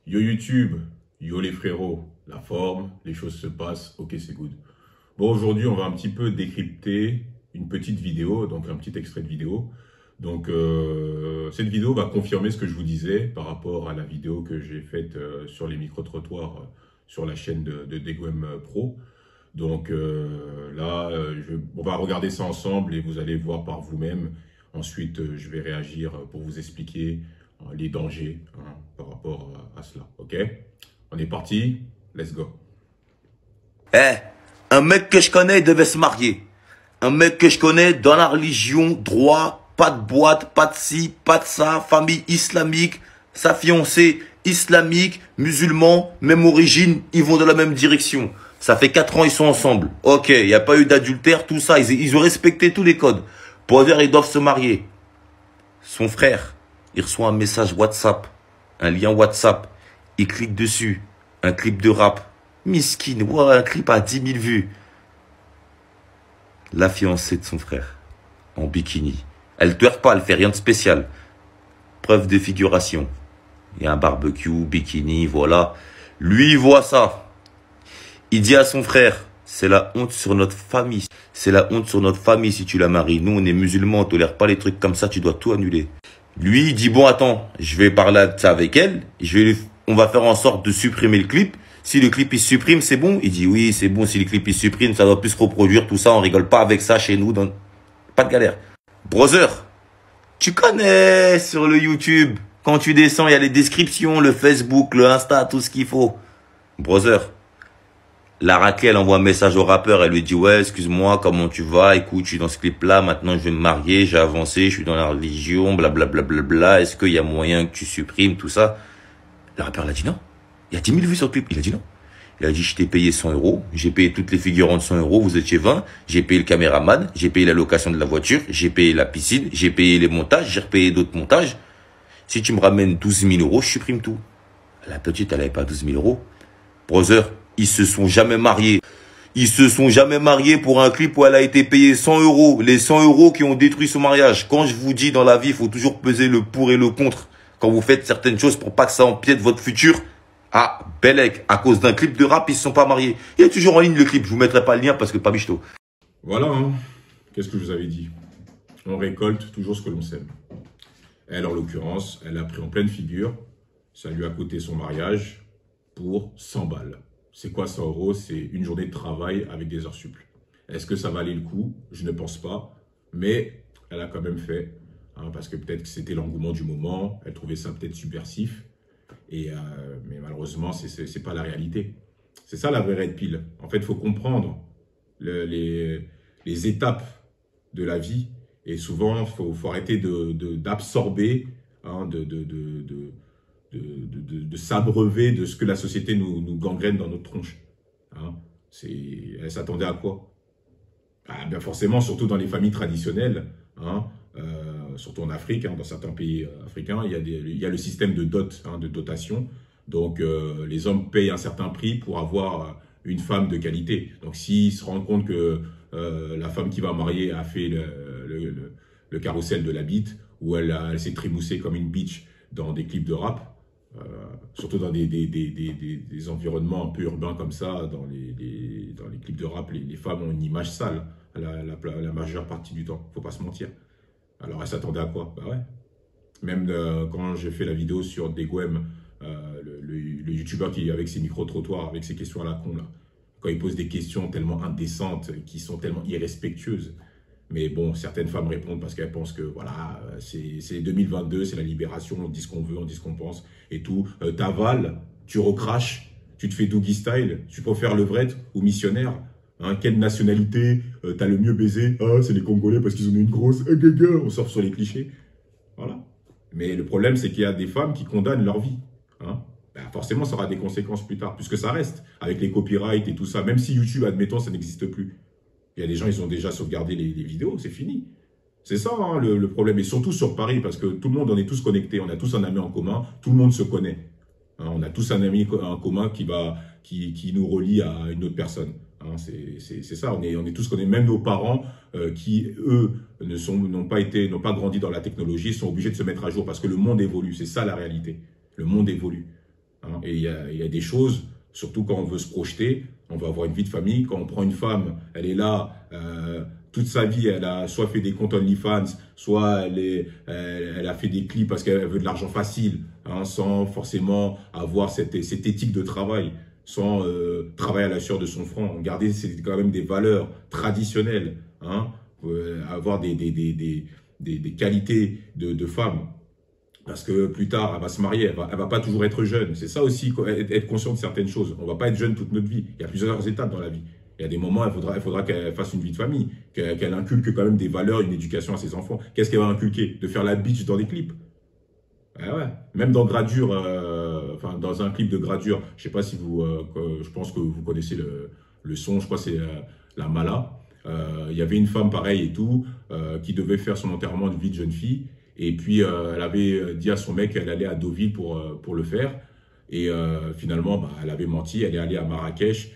Yo YouTube, yo les frérots, la forme, les choses se passent, ok c'est good. Bon aujourd'hui on va un petit peu décrypter une petite vidéo, donc un petit extrait de vidéo. Donc cette vidéo va confirmer ce que je vous disais par rapport à la vidéo que j'ai faite sur les micro-trottoirs sur la chaîne de Degwem Pro. Donc on va regarder ça ensemble et vous allez voir par vous-même. Ensuite, je vais réagir pour vous expliquer les dangers par rapport à cela. Ok? On est parti. Let's go. Un mec que je connais devait se marier. Un mec que je connais dans la religion, droit, pas de boîte, pas de ci, pas de ça, famille islamique, sa fiancée islamique, musulman, même origine, ils vont dans la même direction. Ça fait 4 ans, ils sont ensemble. Ok, il n'y a pas eu d'adultère, tout ça. Ils ont respecté tous les codes. Pour dire, ils doivent se marier. Son frère, il reçoit un message WhatsApp, un lien WhatsApp. Il clique dessus. Un clip de rap. Miskin, ouais, un clip à 10 000 vues. La fiancée de son frère, en bikini. Elle twerk pas, elle fait rien de spécial. Preuve de figuration. Il y a un barbecue, bikini, voilà. Lui, il voit ça. Il dit à son frère, c'est la honte sur notre famille. C'est la honte sur notre famille si tu la maries. Nous, on est musulmans, on tolère pas les trucs comme ça, tu dois tout annuler. Lui, il dit, bon, attends, je vais parler de ça avec elle. On va faire en sorte de supprimer le clip. Si le clip, il se supprime, c'est bon? Il dit, oui, c'est bon, si le clip, il se supprime, ça doit plus se reproduire, tout ça, on rigole pas avec ça chez nous, donc pas de galère. Brother, tu connais sur le YouTube, quand tu descends, il y a les descriptions, le Facebook, le Insta, tout ce qu'il faut. Brother, la Raquel, elle envoie un message au rappeur, elle lui dit, ouais, excuse-moi, comment tu vas? Écoute, je suis dans ce clip-là, maintenant je vais me marier, j'ai avancé, je suis dans la religion, blablabla, est-ce qu'il y a moyen que tu supprimes tout ça? Le rappeur, il a dit non. Il y a 10 000 vues sur le clip. Il a dit non. Il a dit, je t'ai payé 100 €, j'ai payé toutes les figurants de 100 €, vous étiez 20, j'ai payé le caméraman, j'ai payé la location de la voiture, j'ai payé la piscine, j'ai payé les montages, j'ai repayé d'autres montages. Si tu me ramènes 12 000 €, je supprime tout. La petite, elle n'avait pas 12 000 €. Brother, ils se sont jamais mariés. Ils se sont jamais mariés pour un clip où elle a été payée 100 €. Les 100 € qui ont détruit son mariage. Quand je vous dis dans la vie, il faut toujours peser le pour et le contre. Quand vous faites certaines choses pour pas que ça empiète votre futur. Ah, Bellec, à cause d'un clip de rap, ils se sont pas mariés. Il est toujours en ligne le clip. Je vous mettrai pas le lien parce que pas bichto. Voilà. Qu'est-ce que je vous avais dit? On récolte toujours ce que l'on sème. Elle, en l'occurrence, elle a pris en pleine figure. Ça lui a coûté son mariage pour 100 balles. C'est quoi 100 €? C'est une journée de travail avec des heures sup. Est-ce que ça valait le coup? Je ne pense pas. Mais elle a quand même fait. Parce que peut-être que c'était l'engouement du moment. Elle trouvait ça peut-être subversif. Mais malheureusement, c'est pas la réalité. C'est ça la vraie red pill. En fait, il faut comprendre les étapes de la vie. Et souvent, il faut arrêter d'absorber, de s'abreuver de ce que la société nous gangrène dans notre tronche. Elle s'attendait à quoi? Bien forcément, surtout dans les familles traditionnelles, surtout en Afrique, dans certains pays africains, il y a le système de dot, de dotation. Donc, les hommes payent un certain prix pour avoir une femme de qualité. Donc, s'ils se rendent compte que la femme qui va marier a fait le carrousel de la bite, ou elle s'est trémoussée comme une bitch dans des clips de rap, surtout dans des environnements un peu urbains comme ça, dans les clips de rap, les femmes ont une image sale la majeure partie du temps, faut pas se mentir. Alors elle s'attendait à quoi? Bah ouais. Même quand j'ai fait la vidéo sur Degwem, le youtubeur qui avec ses micro-trottoirs, avec ses questions à la con là, quand il pose des questions tellement indécentes, qui sont tellement irrespectueuses. Mais bon, certaines femmes répondent parce qu'elles pensent que voilà, c'est 2022, c'est la libération, on dit ce qu'on veut, on dit ce qu'on pense et tout. T'avales, tu recraches, tu te fais doggy style, tu préfères levrette ou missionnaire. Quelle nationalité t'as le mieux baisé? C'est les Congolais parce qu'ils ont une grosse... On sort sur les clichés. Voilà. Mais le problème, c'est qu'il y a des femmes qui condamnent leur vie. Forcément, ça aura des conséquences plus tard, puisque ça reste avec les copyrights et tout ça. Même si YouTube, admettons, ça n'existe plus. Il y a des gens, ils ont déjà sauvegardé les vidéos, c'est fini. C'est ça le problème. Et surtout sur Paris, parce que tout le monde, on est tous connectés, on a tous un ami en commun, tout le monde se connaît. On a tous un ami en commun qui nous relie à une autre personne. C'est ça, on est tous connus, même nos parents qui, eux, n'ont pas grandi dans la technologie, sont obligés de se mettre à jour parce que le monde évolue, c'est ça la réalité. Le monde évolue. Et il y a des choses, surtout quand on veut se projeter, on veut avoir une vie de famille. Quand on prend une femme, elle est là, toute sa vie, elle a soit fait des comptes OnlyFans, soit elle a fait des clips parce qu'elle veut de l'argent facile, hein, sans forcément avoir cette éthique de travail, sans travailler à la sueur de son front. Garder quand même des valeurs traditionnelles, hein, avoir des qualités de femme. Parce que plus tard, elle va se marier, elle va pas toujours être jeune. C'est ça aussi, être conscient de certaines choses. On va pas être jeune toute notre vie. Il y a plusieurs étapes dans la vie. Il y a des moments, il faudra qu'elle fasse une vie de famille, qu'elle inculque quand même des valeurs, une éducation à ses enfants. Qu'est-ce qu'elle va inculquer? De faire la bitch dans des clips. Ouais. Même dans Gradure, enfin dans un clip de Gradure, je sais pas si vous, je pense que vous connaissez le son, je crois que c'est la Mala. Il y avait une femme pareille et tout, qui devait faire son enterrement de vie de jeune fille. Et puis, elle avait dit à son mec qu'elle allait à Deauville pour le faire. Et finalement, bah, elle avait menti. Elle est allée à Marrakech.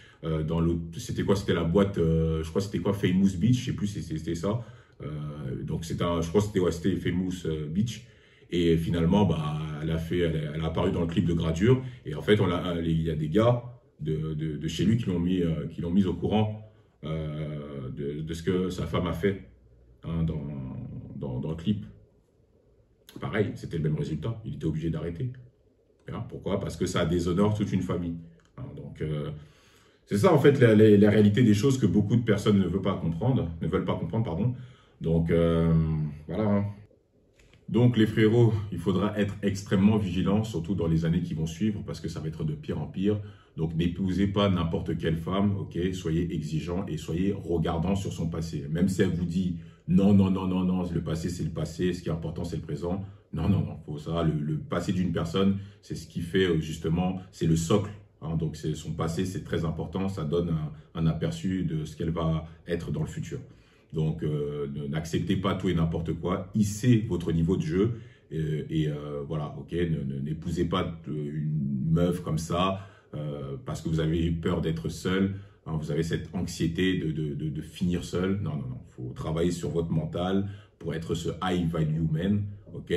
C'était quoi? C'était la boîte, je crois que c'était quoi? Famous Beach, je sais plus si c'était ça. Donc, je crois que c'était Famous Beach. Et finalement, bah, elle a apparu dans le clip de Gradure. Et en fait, il y a des gars de chez lui qui l'ont mis au courant de ce que sa femme a fait, hein, dans le clip. Pareil, c'était le même résultat. Il était obligé d'arrêter. Pourquoi? Parce que ça déshonore toute une famille. Donc, c'est ça, en fait, la réalité des choses que beaucoup de personnes ne veulent pas comprendre. Pardon. Donc, voilà. Donc, les frérots, il faudra être extrêmement vigilant, surtout dans les années qui vont suivre, parce que ça va être de pire en pire. Donc, n'épousez pas n'importe quelle femme, ok? Soyez exigeant et soyez regardant sur son passé. Même si elle vous dit non, le passé, c'est le passé, ce qui est important, c'est le présent. Non, faut ça. Le passé d'une personne, c'est ce qui fait, justement, c'est le socle. Hein, donc, son passé, c'est très important. Ça donne un aperçu de ce qu'elle va être dans le futur. Donc, n'acceptez pas tout et n'importe quoi. Hissez votre niveau de jeu. Voilà, ok? N'épousez pas une meuf comme ça parce que vous avez peur d'être seul. Hein, vous avez cette anxiété de finir seul. Non. Il faut travailler sur votre mental pour être ce high value man, ok?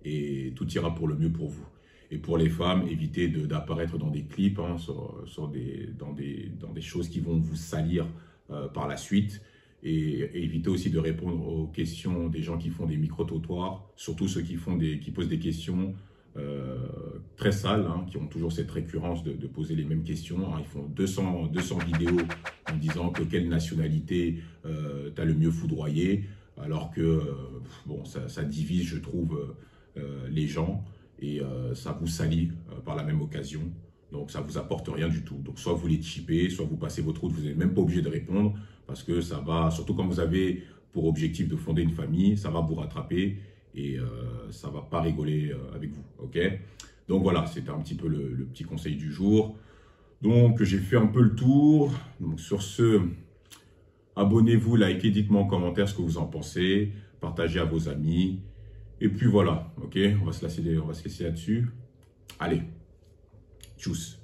Et tout ira pour le mieux pour vous. Et pour les femmes, évitez d'apparaître dans des clips, hein, dans des choses qui vont vous salir par la suite. Et évitez aussi de répondre aux questions des gens qui font des micro-trottoirs, surtout ceux qui posent des questions très sales, hein, qui ont toujours cette récurrence de poser les mêmes questions. Hein. Ils font 200 vidéos en disant que quelle nationalité t'as le mieux foudroyé, alors que bon, ça divise, je trouve, les gens, et ça vous salit par la même occasion. Donc, ça ne vous apporte rien du tout. Donc, soit vous les chippez, soit vous passez votre route, vous n'êtes même pas obligé de répondre, parce que ça va, surtout quand vous avez pour objectif de fonder une famille, ça va vous rattraper et ça ne va pas rigoler avec vous, ok? Donc, voilà, c'était un petit peu le petit conseil du jour. Donc, j'ai fait un peu le tour. Donc, sur ce, abonnez-vous, likez, dites-moi en commentaire ce que vous en pensez, partagez à vos amis. Et puis, voilà, ok? On va se laisser là-dessus. Allez. Tchuss.